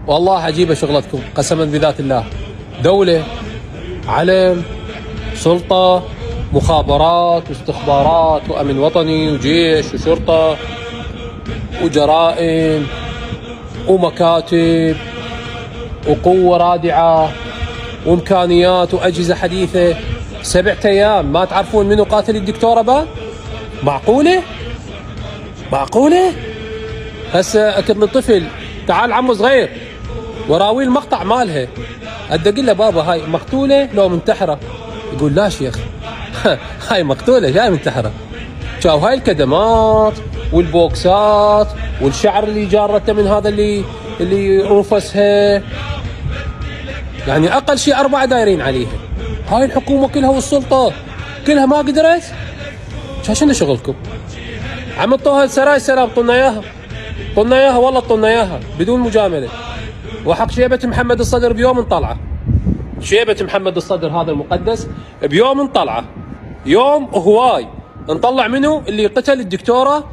والله عجيبة شغلتكم قسما بذات الله. دولة، علم، سلطة، مخابرات واستخبارات وأمن وطني وجيش وشرطة وجرائم ومكاتب وقوة رادعة وإمكانيات وأجهزة حديثة. 7 أيام ما تعرفون منو قاتل الدكتورة با؟ معقولة؟ معقولة؟ هسه أكد من طفل تعال عمو صغير وراوي المقطع مالها، أدق له بابا هاي مقتولة لو منتحرة؟ يقول لا شيخ هاي مقتولة جاي منتحرة. شاف هاي الكدمات والبوكسات والشعر اللي جارته من هذا اللي رفسها، يعني أقل شيء 4 دايرين عليها. هاي الحكومة كلها والسلطة كلها ما قدرت. شنو شغلكم؟ عم طوها السراي سلام، طلنا اياها، طلنا اياها والله طلنا اياها بدون مجاملة. وحق شيبة محمد الصدر بيوم طلعه، شيبة محمد الصدر هذا المقدس بيوم طلعه، يوم هواي نطلع منه اللي قتل الدكتورة